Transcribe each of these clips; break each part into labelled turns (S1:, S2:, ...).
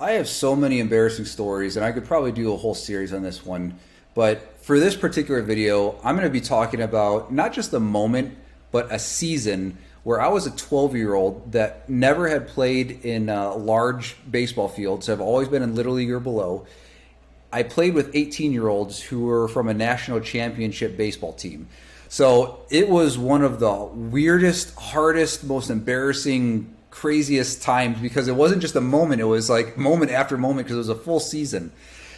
S1: I have so many embarrassing stories, and I could probably do a whole series on this one. But for this particular video, I'm going to be talking about not just a moment, but a season where I was a 12-year-old that never had played in large baseball fields. I've always been in Little League or below. I played with 18-year-olds who were from a national championship baseball team. So it was one of the weirdest, hardest, most embarrassing, craziest times because it wasn't just a moment. It was like moment after moment because it was a full season.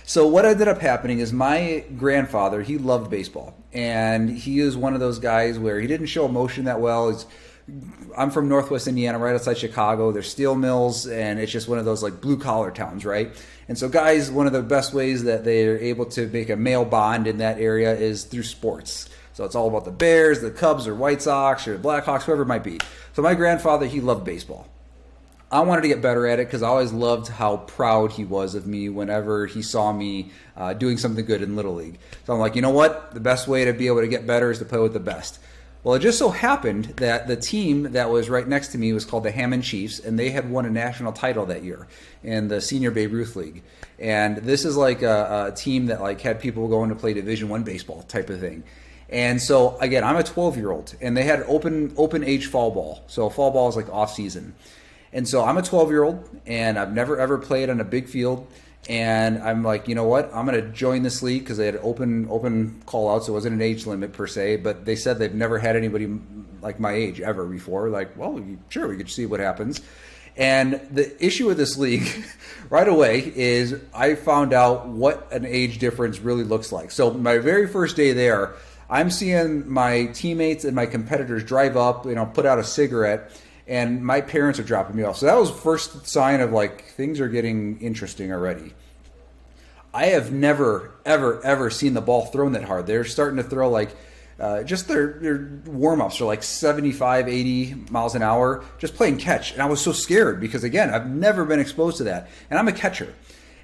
S1: So what ended up happening is my grandfather, he loved baseball. And he is one of those guys where he didn't show emotion that well. I'm from Northwest Indiana, right outside Chicago. There's steel mills, and it's just one of those like blue collar towns, right? And so guys, one of the best ways that they're able to make a male bond in that area is through sports. So it's all about the Bears, the Cubs, or White Sox, or Blackhawks, whoever it might be. So my grandfather, he loved baseball. I wanted to get better at it because I always loved how proud he was of me whenever he saw me doing something good in Little League. So I'm like, you know what? The best way to be able to get better is to play with the best. Well, it just so happened that the team that was right next to me was called the Hammond Chiefs, and they had won a national title that year in the Senior Babe Ruth League. And this is like a team that like had people going to play Division I baseball type of thing. And so again, I'm a 12-year-old, and they had open age fall ball. So fall ball is like off season. And so I'm a 12-year-old, and I've never ever played on a big field. And I'm like, you know what? I'm going to join this league because they had open call outs. So it wasn't an age limit per se, but they said they've never had anybody like my age ever before. Like, well, sure, we could see what happens. And the issue with this league right away is I found out what an age difference really looks like. So my very first day there, I'm seeing my teammates and my competitors drive up, put out a cigarette, and my parents are dropping me off. So that was the first sign of like things are getting interesting already. I have never, ever, ever seen the ball thrown that hard. They're starting to throw like just their warm-ups are like 75, 80 miles an hour, just playing catch. And I was so scared because, again, I've never been exposed to that. And I'm a catcher.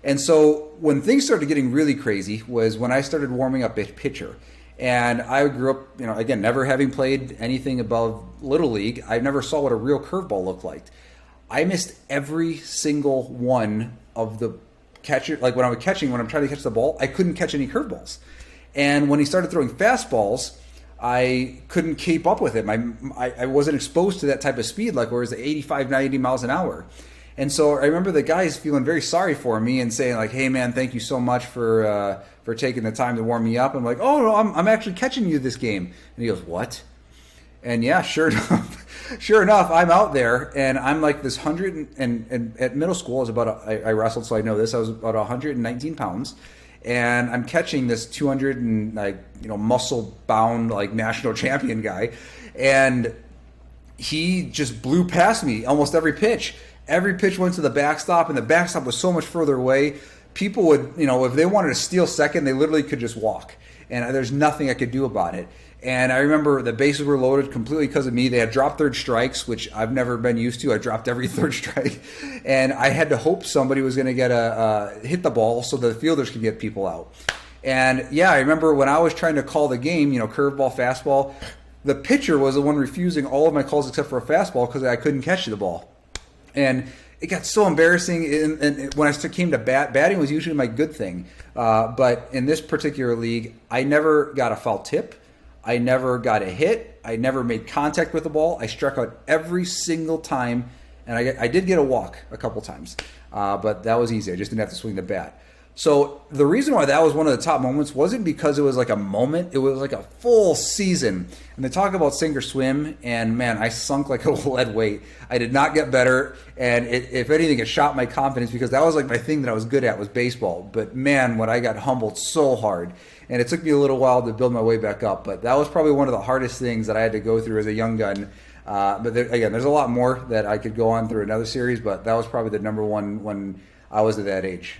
S1: And so when things started getting really crazy was when I started warming up as pitcher. And I grew up, again, never having played anything above Little League. I never saw what a real curveball looked like. I missed every single one of the catcher. Like when I was catching, when I'm trying to catch the ball, I couldn't catch any curveballs. And when he started throwing fastballs, I couldn't keep up with him. I wasn't exposed to that type of speed, like where it was 85, 90 miles an hour. And so I remember the guys feeling very sorry for me and saying like, "Hey man, thank you so much for taking the time to warm me up." I'm like, "Oh no, I'm actually catching you this game." And he goes, "What?" And yeah, sure enough, I'm out there and I'm like this 100 and at middle school I was I wrestled, so I know this. I was about 119 pounds, and I'm catching this 200 and muscle bound like national champion guy, and he just blew past me almost every pitch. Every pitch went to the backstop, and the backstop was so much further away. People would, if they wanted to steal second, they literally could just walk. And there's nothing I could do about it. And I remember the bases were loaded completely because of me. They had dropped third strikes, which I've never been used to. I dropped every third strike. And I had to hope somebody was going to get hit the ball so the fielders could get people out. And yeah, I remember when I was trying to call the game, curveball, fastball, the pitcher was the one refusing all of my calls except for a fastball because I couldn't catch the ball. And it got so embarrassing. And when I came to batting was usually my good thing. But in this particular league, I never got a foul tip. I never got a hit. I never made contact with the ball. I struck out every single time. And I did get a walk a couple times. But that was easy. I just didn't have to swing the bat. So the reason why that was one of the top moments wasn't because it was like a moment. It was like a full season. And they talk about sink or swim, and man, I sunk like a lead weight. I did not get better, and if anything, it shot my confidence because that was like my thing that I was good at was baseball. But man, when I got humbled so hard, and it took me a little while to build my way back up. But that was probably one of the hardest things that I had to go through as a young gun. But again, there's a lot more that I could go on through another series, but that was probably the number one when I was at that age.